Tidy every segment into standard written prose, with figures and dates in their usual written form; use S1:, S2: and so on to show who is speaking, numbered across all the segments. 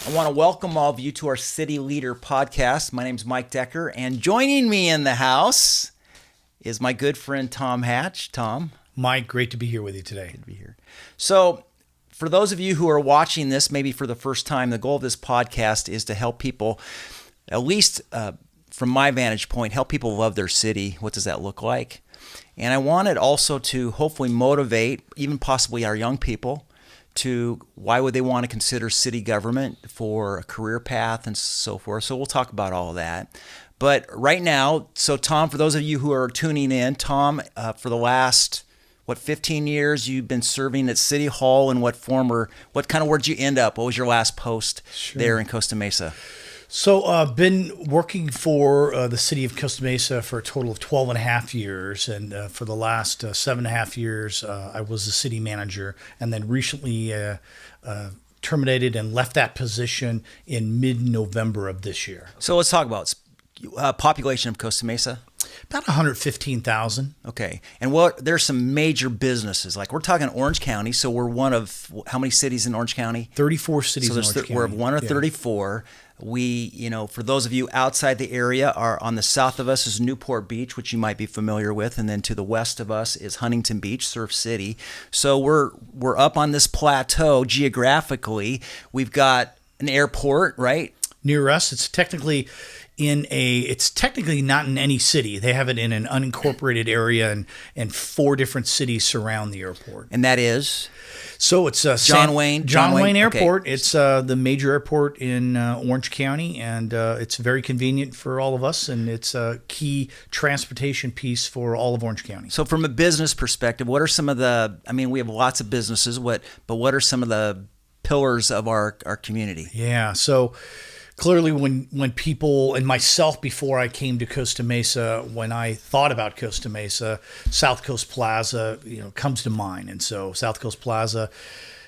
S1: I want to welcome all of you to our City Leader podcast. My name's Mike Decker, and joining me in the house is my good friend Tom Hatch. Tom.
S2: Mike, great to be here with you today.
S1: Good to be here. So, for those of you who are watching this maybe for the first time, the goal of this podcast is to help people, at least from my vantage point, help people love their city. What does that look like? And I wanted also to hopefully motivate, even possibly our young people, to why would they want to consider city government for a career path and so forth. So we'll talk about all of that. But right now, so Tom, for those of you who are tuning in, Tom, for the last, 15 years you've been serving at City Hall in what form, or what kind of, where'd you end up? What was your last post there in Costa Mesa?
S2: So I've been working for the city of Costa Mesa for a total of 12 and a half years. And for the last 7.5 years, I was the city manager, and then recently terminated and left that position in mid-November of this year.
S1: So let's talk about population of Costa Mesa.
S2: About 115,000.
S1: Okay. And there's some major businesses. Like, we're talking Orange County. So we're one of how many cities in Orange County?
S2: 34 cities in Orange County.
S1: We're one of 34. We, for those of you outside the area, are on the south of us is Newport Beach, which you might be familiar with, and then to the west of us is Huntington Beach, Surf City. So we're up on this plateau geographically. We've got an airport, right?
S2: Near us. It's technically not in any city. They have it in an unincorporated area, and 4 different cities surround the airport.
S1: And that is?
S2: So it's John Wayne Airport. Okay. It's the major airport in Orange County, and it's very convenient for all of us, and it's a key transportation piece for all of Orange County.
S1: So from a business perspective, what are some of we have lots of businesses, but what are some of the pillars of our community?
S2: Yeah, so clearly, when people, and myself before I came to Costa Mesa, when I thought about Costa Mesa, South Coast Plaza, comes to mind. And so South Coast Plaza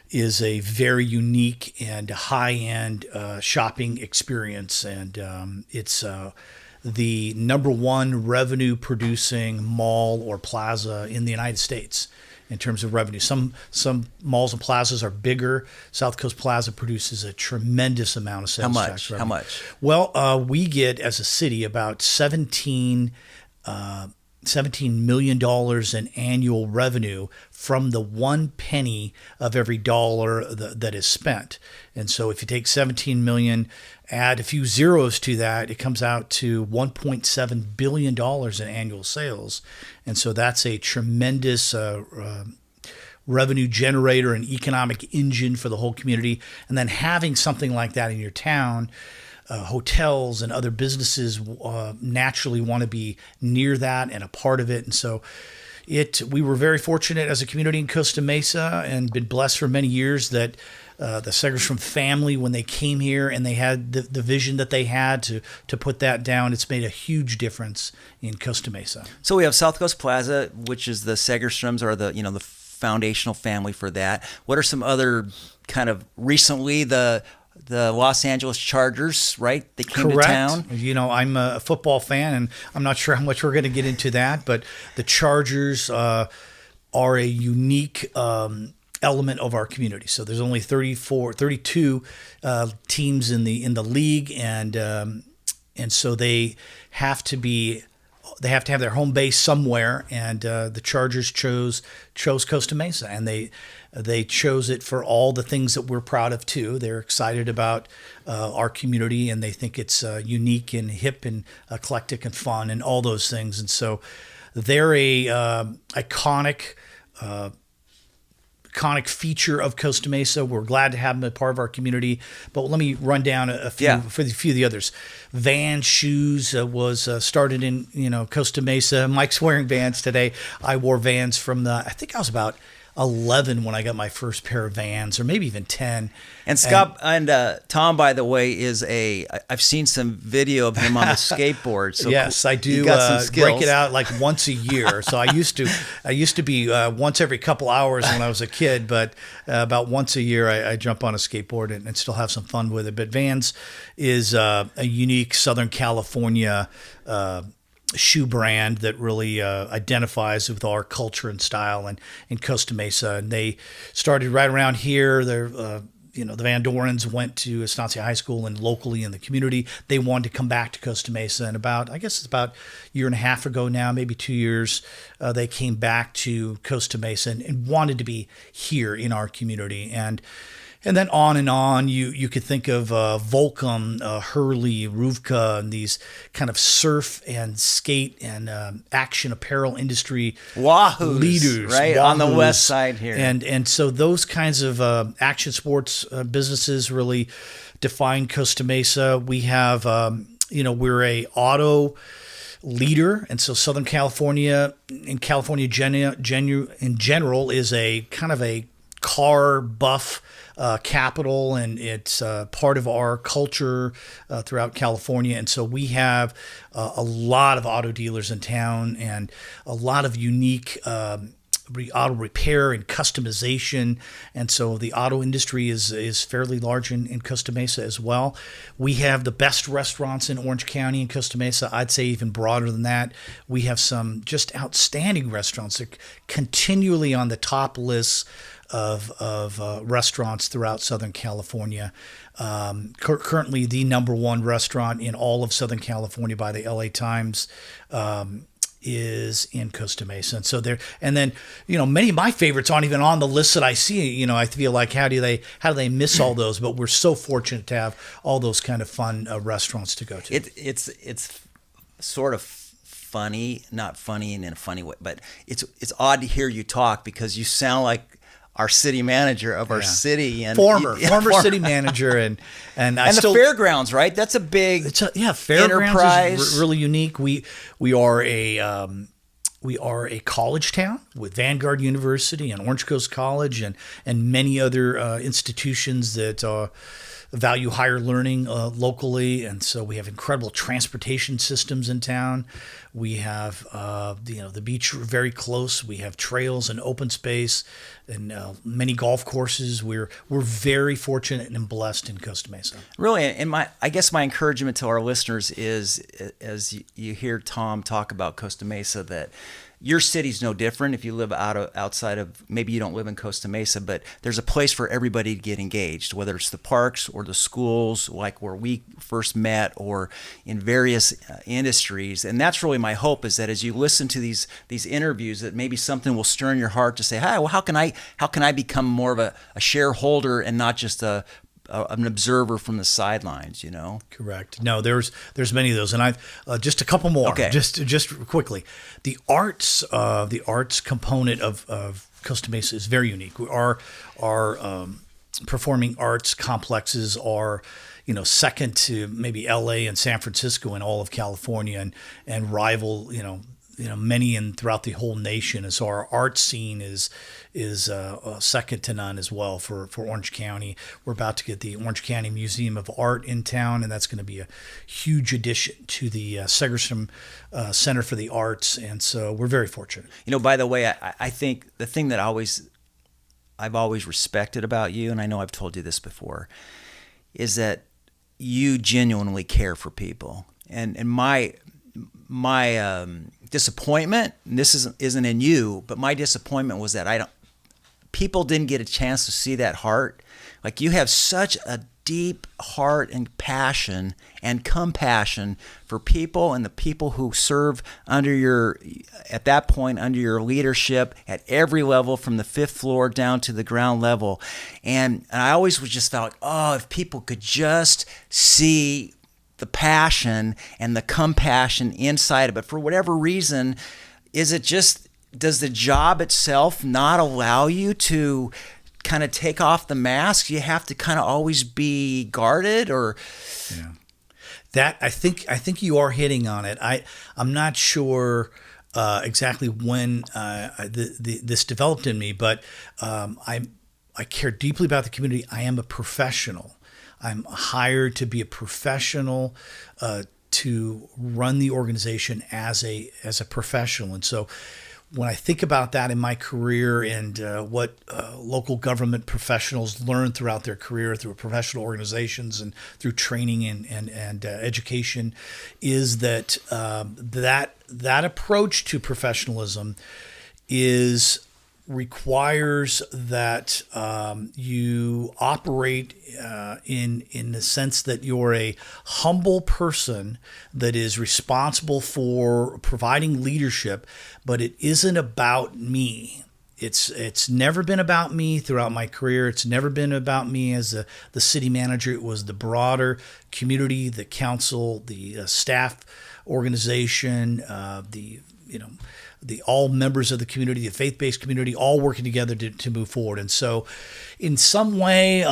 S2: is a very unique and high-end shopping experience, and it's the number one revenue-producing mall or plaza in the United States in terms of revenue. Some malls and plazas are bigger. Coast Plaza produces a tremendous amount of sales tax revenue.
S1: How much?
S2: Well, we get, as a city, about $17 million in annual revenue from the 1 penny of every dollar that is spent. And so if you take 17 million, add a few zeros to that, it comes out to $1.7 billion in annual sales. And so that's a tremendous revenue generator and economic engine for the whole community. And then having something like that in your town, hotels and other businesses naturally want to be near that and a part of it. And so we were very fortunate as a community in Costa Mesa, and been blessed for many years that the Segerstrom family, when they came here and they had the vision that they had to put that down, it's made a huge difference in Costa Mesa.
S1: So we have South Coast Plaza, which is the Segerstroms, are the foundational family for that. What are some other kind of recently the Los Angeles Chargers, right? They came
S2: Correct.
S1: to town.
S2: I'm a football fan, and I'm not sure how much we're going to get into that, but the Chargers are a unique element of our community. So there's only 32 teams in the league, and so they have to have their home base somewhere, and the Chargers chose Costa Mesa, and they chose it for all the things that we're proud of too. They're excited about our community, and they think it's unique and hip and eclectic and fun and all those things. And so they're a iconic feature of Costa Mesa. We're glad to have them as part of our community. But let me run down a few for a few of the others. Vans Shoes was started in Costa Mesa. Mike's wearing Vans today. I wore Vans from I think I was about 11 when I got my first pair of Vans, or maybe even 10.
S1: And Scott and Tom, by the way, I've seen some video of him on the skateboard. So
S2: yes, I do. Break it out like once a year. So I used to be once every couple hours when I was a kid, but about once a year I jump on a skateboard and still have some fun with it. But Vans is a unique Southern California shoe brand that really identifies with our culture and style and in Costa Mesa. And they started right around here. They're the Van Dorens went to Estancia High School, and locally in the community, they wanted to come back to Costa Mesa. And I guess it's about a year and a half ago now, maybe 2 years, they came back to Costa Mesa and wanted to be here in our community. And then on and on, you could think of Volcom, Hurley, Ruvka, and these kind of surf and skate and action apparel industry
S1: Wahoos,
S2: leaders,
S1: right, on the west side here.
S2: And so those kinds of action sports businesses really define Costa Mesa. We have, we're a auto leader, and so Southern California and California in general is a kind of a car buff capital, and it's part of our culture throughout California. And so we have a lot of auto dealers in town, and a lot of unique auto repair and customization. And so the auto industry is fairly large in Costa Mesa as well. We have the best restaurants in Orange County and Costa Mesa. I'd say even broader than that. We have some just outstanding restaurants that are continually on the top lists of restaurants throughout Southern California. Currently, the number one restaurant in all of Southern California by the LA Times is in Costa Mesa. And so then many of my favorites aren't even on the list that I see. I feel like how do they miss all those? But we're so fortunate to have all those kind of fun restaurants to go to.
S1: It's sort of funny, not funny in a funny way, but it's odd to hear you talk, because you sound like our city manager of our city, and
S2: former city manager, and
S1: the fairgrounds, right? That's a big
S2: fairgrounds
S1: enterprise.
S2: Is really unique. We are a college town with Vanguard University and Orange Coast College and many other institutions that value higher learning locally. And so we have incredible transportation systems in town. We have the beach very close. We have trails and open space and many golf courses. We're very fortunate and blessed in Costa Mesa.
S1: Really, and I guess my encouragement to our listeners is, as you hear Tom talk about Costa Mesa, that your city's no different. If you live outside of, maybe you don't live in Costa Mesa, but there's a place for everybody to get engaged, whether it's the parks or the schools, like where we first met, or in various industries. And that's really my hope, is that as you listen to these interviews, that maybe something will stir in your heart to say, hey, well, how can I become more of a shareholder and not just an observer from the sidelines,
S2: Correct. No, there's many of those, and I've just a couple more.
S1: Okay.
S2: Just quickly, the arts component of Costa Mesa is very unique. Our performing arts complexes are, second to maybe LA and San Francisco in all of California, and rival, many throughout the whole nation. And so our art scene is second to none as well for Orange County. We're about to get the Orange County Museum of Art in town, and that's going to be a huge addition to the Segerstrom Center for the Arts. And so we're very fortunate.
S1: By the way, I think the thing that I've always respected about you, and I know I've told you this before, is that you genuinely care for people. And my disappointment, and this isn't in you, but my disappointment was that people didn't get a chance to see that heart. Like, you have such a deep heart and passion and compassion for people, and the people who serve under your leadership at every level, from the 5th floor down to the ground level. And I always just felt, if people could just see the passion and the compassion inside of it. For whatever reason, does the job itself not allow you to kind of take off the mask? You have to kind of always be guarded, or
S2: that I think you are hitting on it. I'm not sure exactly when this developed in me, but I care deeply about the community. I am a professional. I'm hired to be a professional, to run the organization as a professional. And so when I think about that in my career, and what local government professionals learn throughout their career through professional organizations and through training and education, is that that approach to professionalism is requires that you operate in the sense that you're a humble person that is responsible for providing leadership, but it isn't about me. It's never been about me throughout my career. It's never been about me as the city manager. It was the broader community, the council, the staff organization, the all members of the community, the faith-based community, all working together to move forward. And so in some way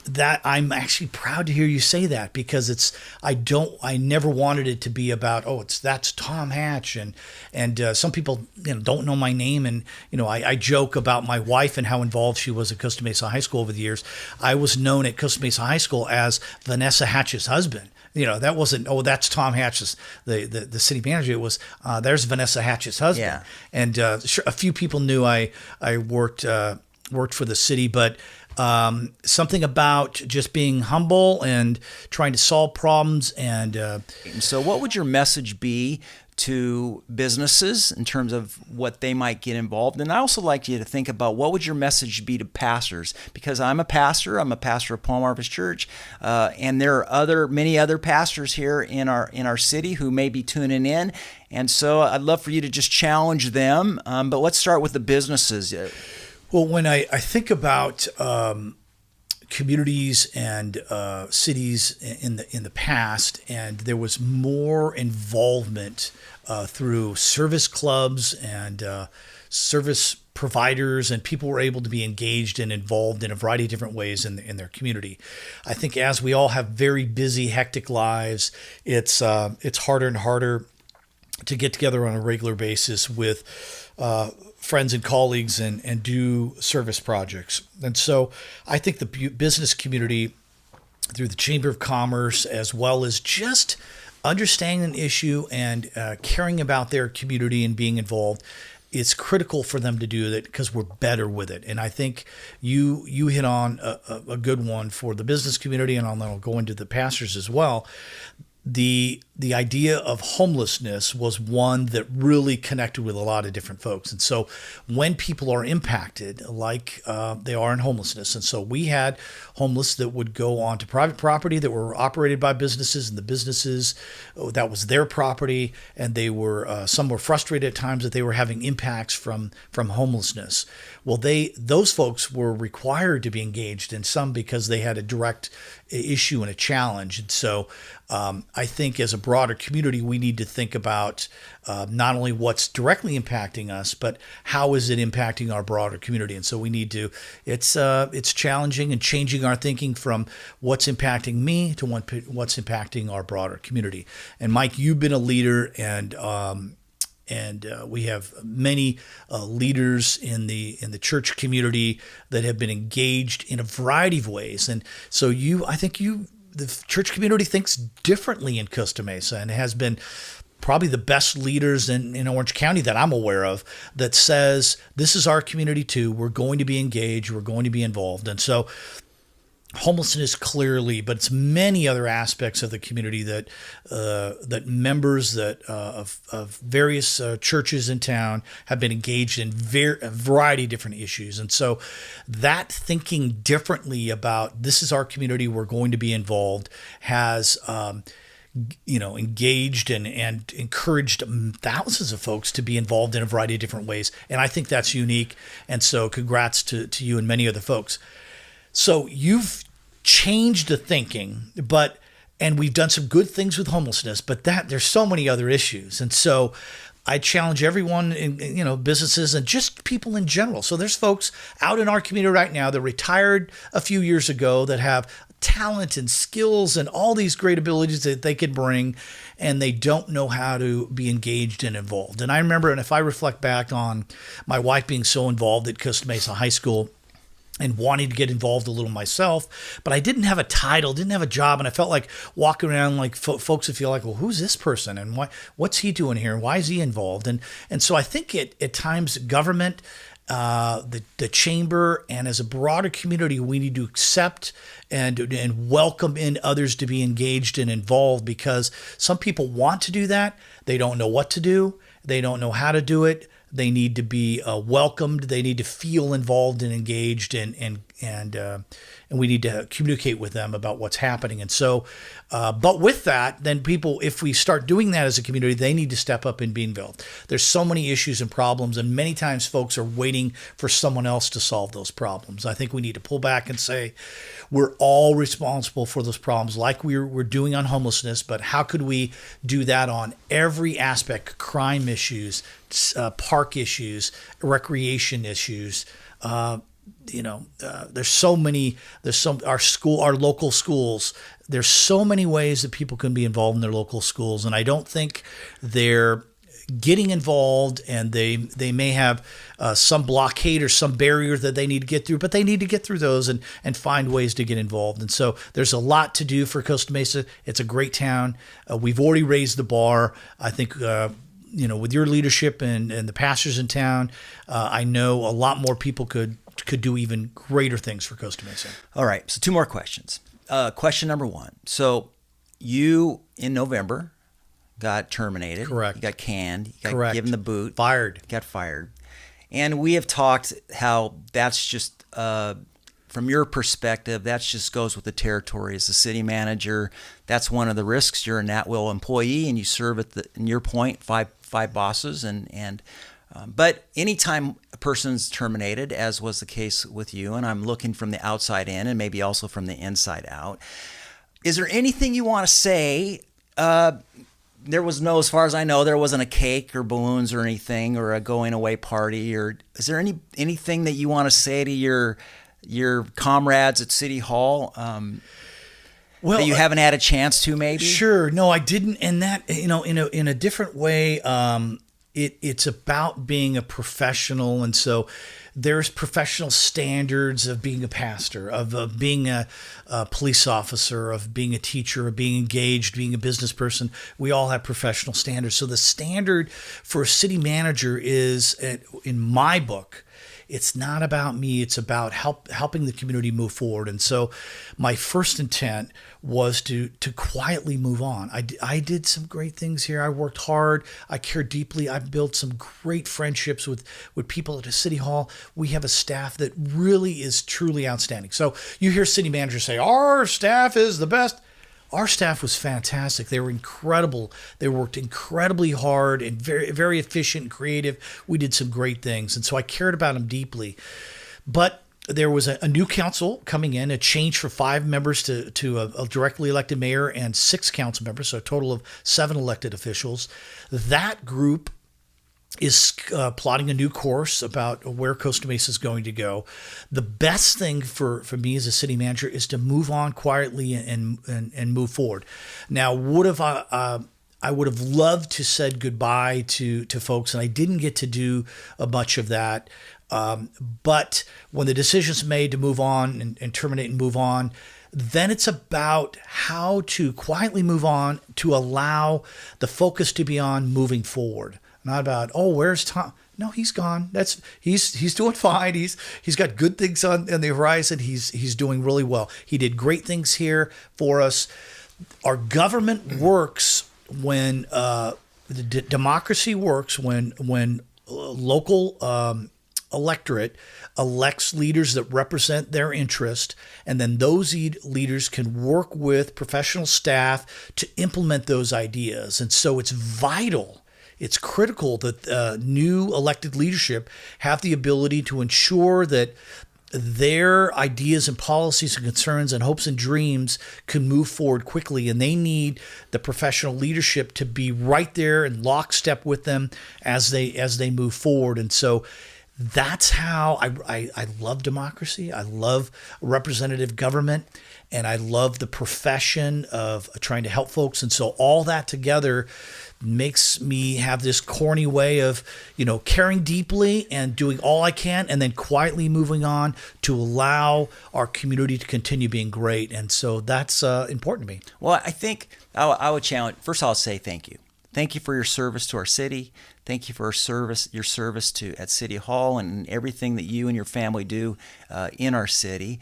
S2: that I'm actually proud to hear you say that, because I never wanted it to be about, that's Tom Hatch. And some people, don't know my name. And, I joke about my wife and how involved she was at Costa Mesa High School over the years. I was known at Costa Mesa High School as Vanessa Hatch's husband. That wasn't, that's Tom Hatch's, the city manager. It was, there's Vanessa Hatch's husband.
S1: Yeah.
S2: And sure, a few people knew I worked for the city, but something about just being humble and trying to solve problems. And
S1: so what would your message be to businesses in terms of what they might get involved in? I also like you to think about what would your message be to pastors, because I'm a pastor of Palm Harvest Church, and there are many other pastors here in our city who may be tuning in, and so I'd love for you to just challenge them. But let's start with the businesses.
S2: Well, when I think about communities and cities in the past, and there was more involvement through service clubs and service providers, and people were able to be engaged and involved in a variety of different ways in their community. I think as we all have very busy, hectic lives, it's harder and harder to get together on a regular basis with friends and colleagues and do service projects. And so I think the business community, through the Chamber of Commerce, as well as just understanding an issue and caring about their community and being involved, it's critical for them to do that, because we're better with it. And I think you hit on a good one for the business community, and I'll go into the pastors as well. The idea of homelessness was one that really connected with a lot of different folks. And so when people are impacted, like they are in homelessness, and so we had homeless that would go onto private property that were operated by businesses, and the businesses, that was their property, and they were some were frustrated at times that they were having impacts from homelessness. Well, those folks were required to be engaged in some because they had a direct issue and a challenge. And so I think as a broader community, we need to think about not only what's directly impacting us, but how is it impacting our broader community. And so we need to, it's challenging and changing our thinking from what's impacting me to what's impacting our broader community. And Mike, you've been a leader, and we have many leaders in the church community that have been engaged in a variety of ways. And so the church community thinks differently in Costa Mesa, and has been probably the best leaders in Orange County that I'm aware of, that says, this is our community too. We're going to be engaged. We're going to be involved. And so homelessness clearly, but it's many other aspects of the community that members of various churches in town have been engaged in a variety of different issues. And so that thinking differently about, this is our community, we're going to be involved, has engaged and encouraged thousands of folks to be involved in a variety of different ways. And I think that's unique. And so congrats to you and many other folks. So you've changed the thinking, and we've done some good things with homelessness, but there's so many other issues. And so I challenge everyone in, businesses and just people in general. So there's folks out in our community right now that retired a few years ago that have talent and skills and all these great abilities that they could bring, and they don't know how to be engaged and involved. And I remember, and if I reflect back on my wife being so involved at Costa Mesa High School, and wanting to get involved a little myself, but I didn't have a title, didn't have a job, and I felt like walking around like folks would feel like, well, who's this person, and what's he doing here, and why is he involved? And so I think at times government, the chamber, and as a broader community, we need to accept and welcome in others to be engaged and involved, because some people want to do that, they don't know what to do, they don't know how to do it. They need to be welcomed. They need to feel involved and engaged, and we need to communicate with them about what's happening. And so, but with that, then people, if we start doing that as a community, they need to step up and be involved. There's so many issues and problems, and many times folks are waiting for someone else to solve those problems. I think we need to pull back and say, we're all responsible for those problems, like we're doing on homelessness, but how could we do that on every aspect? Crime issues, park issues, recreation issues. There's so many. Our local schools. There's so many ways that people can be involved in their local schools, and I don't think they're getting involved, and they may have some blockade or some barrier that they need to get through, but they need to get through those and find ways to get involved. And so there's a lot to do for Costa Mesa. It's a great town. We've already raised the bar. I think with your leadership and the pastors in town, I know a lot more people could do even greater things for Costa Mesa.
S1: All right, so 2 more questions. Question number 1. So you, in November, got terminated.
S2: Correct.
S1: You got canned. You got
S2: Correct.
S1: given the boot. Got fired. And we have talked how that's just, from your perspective, that just goes with the territory. As the city manager, that's one of the risks. You're an at-will employee, and you serve in your point, five bosses. But anytime a person's terminated, as was the case with you, and I'm looking from the outside in and maybe also from the inside out, is there anything you want to say? There was as far as I know, there wasn't a cake or balloons or anything or a going away party. Or is there anything that you want to say to your comrades at City Hall that you haven't had a chance to, maybe?
S2: Sure. No, I didn't. And that, in a different way, it's about being a professional. And so there's professional standards of being a pastor, of being a police officer, of being a teacher, of being engaged, being a business person. We all have professional standards. So the standard for a city manager is, in my book, it's not about me. It's about helping the community move forward. And so my first intent was to quietly move on. I did some great things here. I worked hard. I care deeply. I built some great friendships with people at the City Hall. We have a staff that really is truly outstanding. So you hear city managers say, our staff is the best. Our staff was fantastic. They were incredible. They worked incredibly hard and very, very efficient and creative. We did some great things. And so I cared about them deeply. But there was a new council coming in, a change from 5 members to a directly elected mayor and 6 council members, so a total of 7 elected officials. That group is plotting a new course about where Costa Mesa is going to go. The best thing for me as a city manager is to move on quietly and move forward. Now, I would have loved to said goodbye to folks, and I didn't get to do much of that. But when the decision's made to move on and terminate and move on, then it's about how to quietly move on to allow the focus to be on moving forward. Not about, where's Tom? No, he's gone. He's doing fine. He's got good things on the horizon. He's doing really well. He did great things here for us. Our government works when democracy works when local electorate elects leaders that represent their interest, and then those leaders can work with professional staff to implement those ideas. And so it's vital. It's critical that new elected leadership have the ability to ensure that their ideas and policies and concerns and hopes and dreams can move forward quickly. And they need the professional leadership to be right there in lockstep with them as they move forward. And so that's how I love democracy. I love representative government, and I love the profession of trying to help folks. And so all that together makes me have this corny way of, caring deeply and doing all I can, and then quietly moving on to allow our community to continue being great. And so that's important to me.
S1: Well, I think I would challenge. First, I'll say thank you. Thank you for your service to our city. Thank you for your service at City Hall and everything that you and your family do in our city.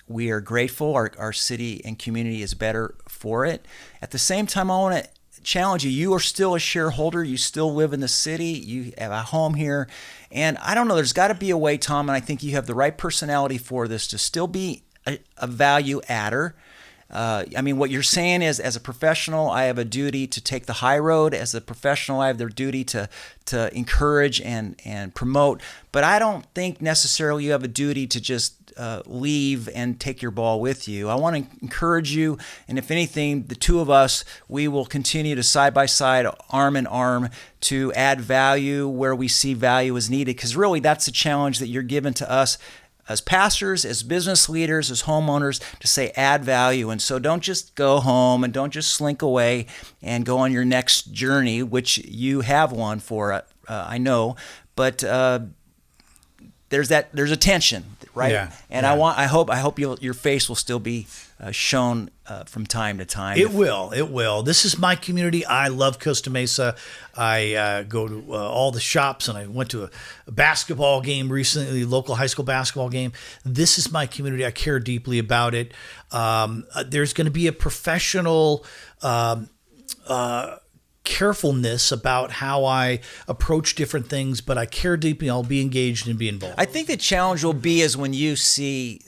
S1: We are grateful. Our city and community is better for it. At the same time, I want to challenge you. You are still a shareholder. You still live in the city. You have a home here. And I don't know, there's got to be a way, Tom, and I think you have the right personality for this, to still be a value adder. I mean, what you're saying is, as a professional, I have a duty to take the high road. As a professional, I have the duty to encourage and promote. But I don't think necessarily you have a duty to just leave and take your ball with you. I want to encourage you, and if anything, the two of us, we will continue to side by side, arm in arm, to add value where we see value is needed. Because really, that's the challenge that you're given to us as pastors, as business leaders, as homeowners, to say add value. And so don't just go home and don't just slink away and go on your next journey, which you have one for, I know, but there's a tension, right?
S2: Yeah,
S1: and
S2: yeah.
S1: I hope your face will still be shown from time to time.
S2: It will. This is my community. I love Costa Mesa. I go to all the shops, and I went to a basketball game recently, local high school basketball game. This is my community. I care deeply about it. There's going to be a professional carefulness about how I approach different things, but I care deeply. I'll be engaged and be involved.
S1: I think the challenge will be is when you see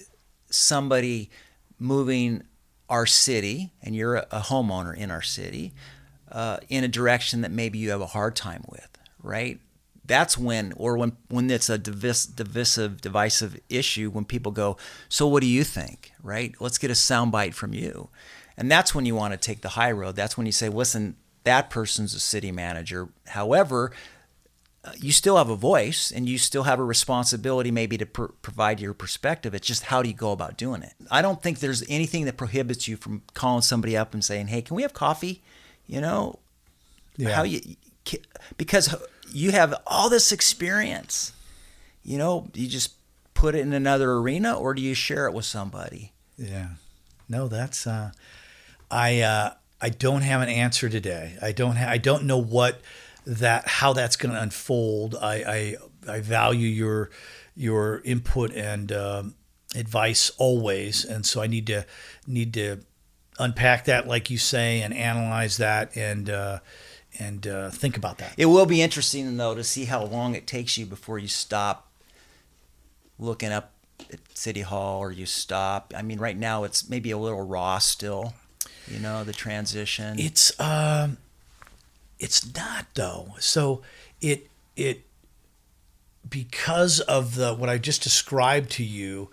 S1: somebody moving our city, and you're a homeowner in our city, in a direction that maybe you have a hard time with, right? That's when it's a divisive issue, when people go, so what do you think, right? Let's get a soundbite from you. And that's when you want to take the high road. That's when you say, listen, that person's a city manager. However, you still have a voice, and you still have a responsibility maybe to provide your perspective. It's just, how do you go about doing it? I don't think there's anything that prohibits you from calling somebody up and saying, hey, can we have coffee? Because you have all this experience, you just put it in another arena, or do you share it with somebody?
S2: Yeah. No, that's, I don't have an answer today. I don't know how that's going to unfold. I value your input and advice always, and so I need to unpack that, like you say, and analyze that and think about that.
S1: It will be interesting, though, to see how long it takes you before you stop looking up at City Hall, or you stop. I mean, right now it's maybe a little raw still, the transition.
S2: It's not, though. So it because of what I just described to you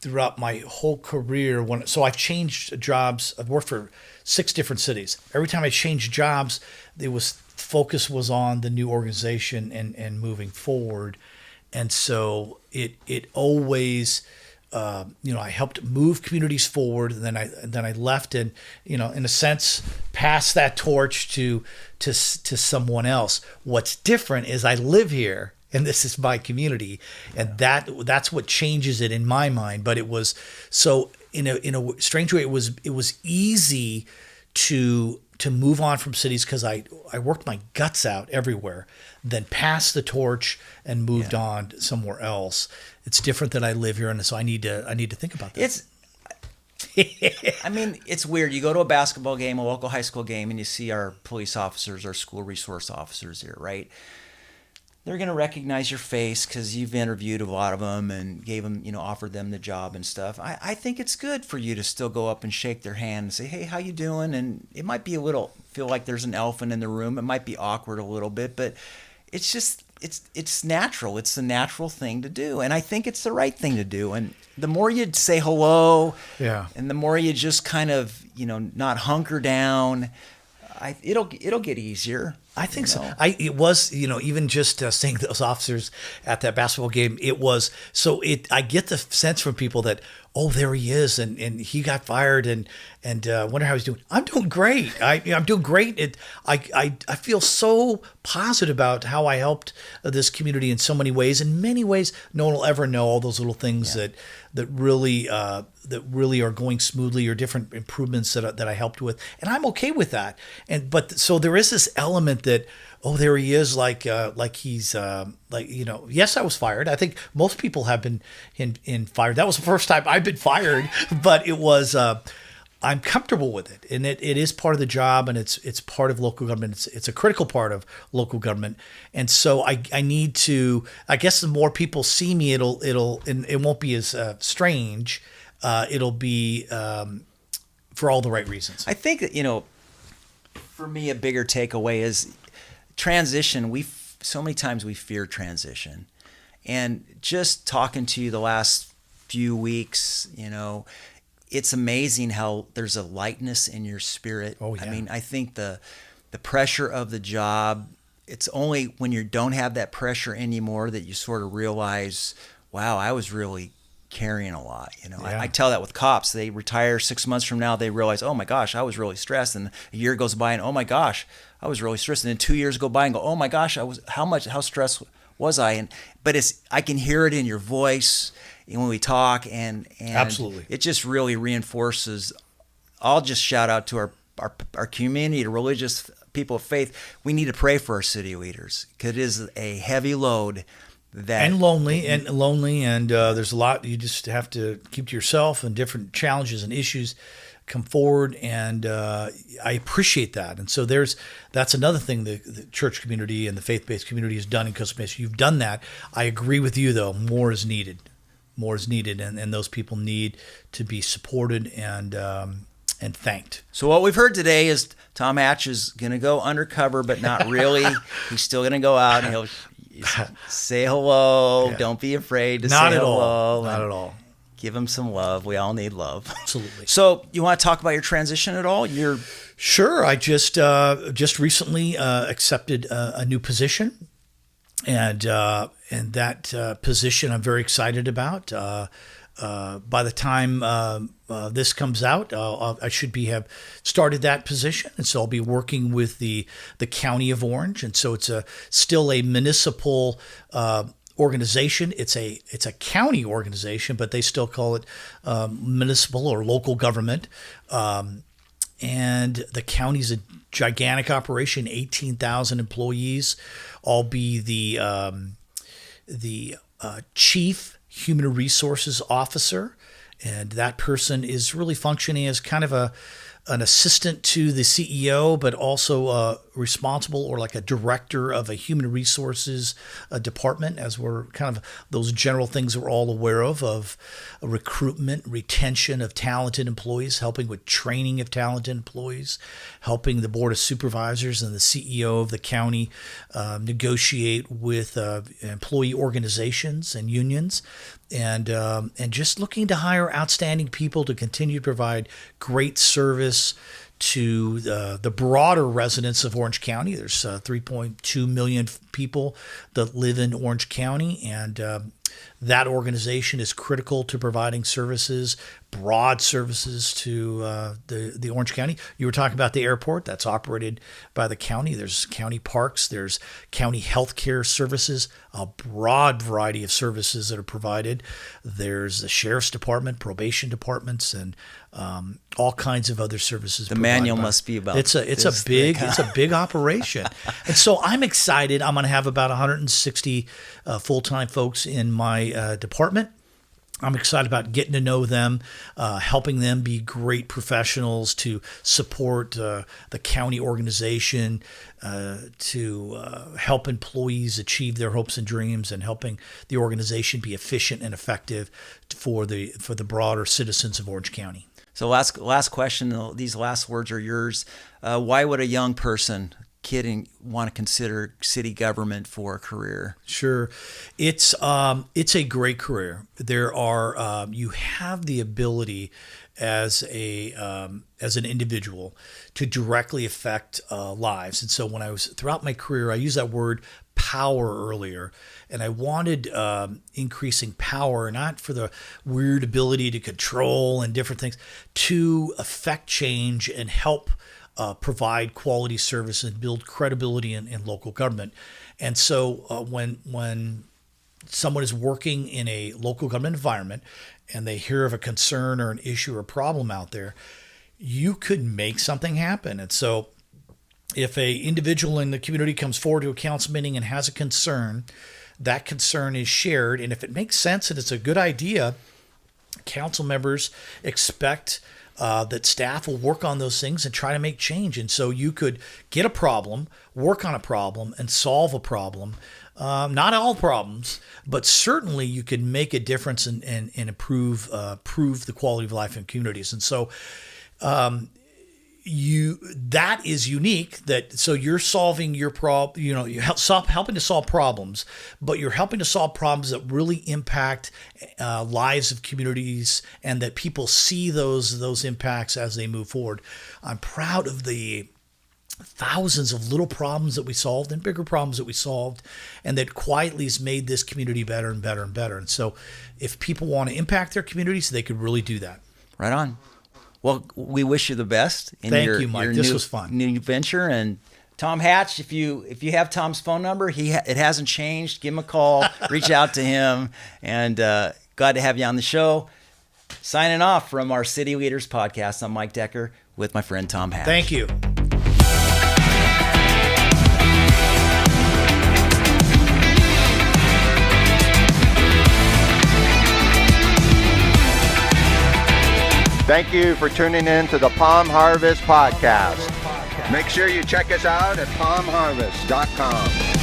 S2: throughout my whole career. So I've changed jobs. I've worked for 6 different cities. Every time I changed jobs, focus was on the new organization and moving forward. And so it always, I helped move communities forward, and then I left and, in a sense, passed that torch to someone else. What's different is I live here, and this is my community, and that's what changes it in my mind. But it was so in a strange way, it was easy to move on from cities because I worked my guts out everywhere, then passed the torch and moved on somewhere else. It's different that I live here, and so I need to think about that.
S1: It's weird. You go to a basketball game, a local high school game, and you see our police officers, our school resource officers here, right? They're going to recognize your face because you've interviewed a lot of them and gave them, offered them the job and stuff. I think it's good for you to still go up and shake their hand and say, hey, how you doing? And it might be feel like there's an elephant in the room. It might be awkward a little bit, but it's just, it's natural. It's the natural thing to do. And I think it's the right thing to do. And the more you say hello, and the more you just kind of, not hunker down, it'll get easier.
S2: I think so. It was, even just seeing those officers at that basketball game, it was, I get the sense from people that, oh, there he is, and he got fired, and wonder how he's doing. I'm doing great. I'm doing great. I feel so positive about how I helped this community in so many ways. In many ways, no one will ever know all those little things that really are going smoothly, or different improvements that I helped with, and I'm okay with that. But so there is this element that, oh, there he is, like he's yes, I was fired. I think most people have been in fired. That was the first time I've been fired, but it was I'm comfortable with it, and it is part of the job, and it's part of local government. It's a critical part of local government, and so I need to. I guess the more people see me, and it won't be as strange. It'll be for all the right reasons.
S1: I think that, for me, a bigger takeaway is transition. So many times we fear transition, and just talking to you the last few weeks, it's amazing how there's a lightness in your spirit.
S2: Oh, yeah.
S1: I mean, I think the pressure of the job, it's only when you don't have that pressure anymore that you sort of realize, wow, I was really carrying a lot.
S2: Yeah.
S1: I tell that with cops. They retire 6 months from now, they realize, oh my gosh, I was really stressed. And a year goes by and, oh my gosh, I was really stressed. And then 2 years go by and go, oh my gosh, how stressed was I? But I can hear it in your voice when we talk, and
S2: Absolutely.
S1: It just really reinforces. I'll just shout out to our community, the religious people of faith. We need to pray for our city leaders, because it is a heavy load. And
S2: lonely, and there's a lot you just have to keep to yourself, and different challenges and issues come forward, and I appreciate that. And so that's another thing the church community and the faith-based community has done in Costa Mesa. You've done that. I agree with you, though. More is needed, and those people need to be supported and thanked.
S1: So what we've heard today is Tom Hatch is going to go undercover, but not really. He's still going to go out and he'll say hello. Yeah. Don't be afraid to say hello.
S2: Not at all.
S1: Give him some love. We all need love.
S2: Absolutely.
S1: So you want to talk about your transition at all?
S2: Sure. I just recently accepted a new position, and that position I'm very excited about. By the time this comes out, I should have started that position, and so I'll be working with the County of Orange, and so it's still a municipal organization. It's a county organization, but they still call it municipal or local government. And the county's a gigantic operation, 18,000 employees. I'll be the chief human resources officer, and that person is really functioning as kind of an assistant to the CEO, but also responsible, or like a director of a human resources department, as we're kind of those general things we're all aware of recruitment, retention of talented employees, helping with training of talented employees, helping the board of supervisors and the CEO of the county negotiate with employee organizations and unions, and just looking to hire outstanding people to continue to provide great service to the broader residents of Orange County. There's 3.2 million people that live in Orange County, and that organization is critical to providing services, broad services to the Orange County. You were talking about the airport. That's operated by the county. There's county parks. There's county healthcare services, a broad variety of services that are provided. There's the sheriff's department, probation departments, and all kinds of other services.
S1: The manual must be about.
S2: It's a big operation, and so I'm excited. I'm going to have about 160 full-time folks in my department. I'm excited about getting to know them, helping them be great professionals to support the county organization, to help employees achieve their hopes and dreams, and helping the organization be efficient and effective for the broader citizens of Orange County.
S1: So last question, these last words are yours. Why would a young person, want to consider city government for a career?
S2: Sure. It's a great career. There are you have the ability as an individual to directly affect lives. And so when I was throughout my career, I used that word power earlier, and I wanted increasing power, not for the weird ability to control and different things, to affect change and help provide quality service and build credibility in local government. And so when someone is working in a local government environment and they hear of a concern or an issue or a problem out there, you could make something happen. And so if a individual in the community comes forward to a council meeting and has a concern, that concern is shared. And if it makes sense and it's a good idea, council members expect that staff will work on those things and try to make change. And so you could get a problem, work on a problem, and solve a problem. Not all problems, but certainly you could make a difference and improve the quality of life in communities. And so that is unique. So you're solving your problem. You're helping to solve problems, but you're helping to solve problems that really impact lives of communities, and that people see those impacts as they move forward. I'm proud of the thousands of little problems that we solved and bigger problems that we solved, and that quietly has made this community better and better and better. And so if people want to impact their communities, they could really do that.
S1: Right on. Well, we wish you the best in
S2: Thank
S1: your,
S2: you, Mike.
S1: your
S2: This
S1: new,
S2: was fun.
S1: new venture. And Tom Hatch, if you have Tom's phone number, it hasn't changed. Give him a call, reach out to him, and glad to have you on the show. Signing off from our City Leaders podcast. I'm Mike Decker with my friend Tom Hatch.
S2: Thank you.
S3: Thank you for tuning in to the Palm Harvest Podcast. Make sure you check us out at palmharvest.com.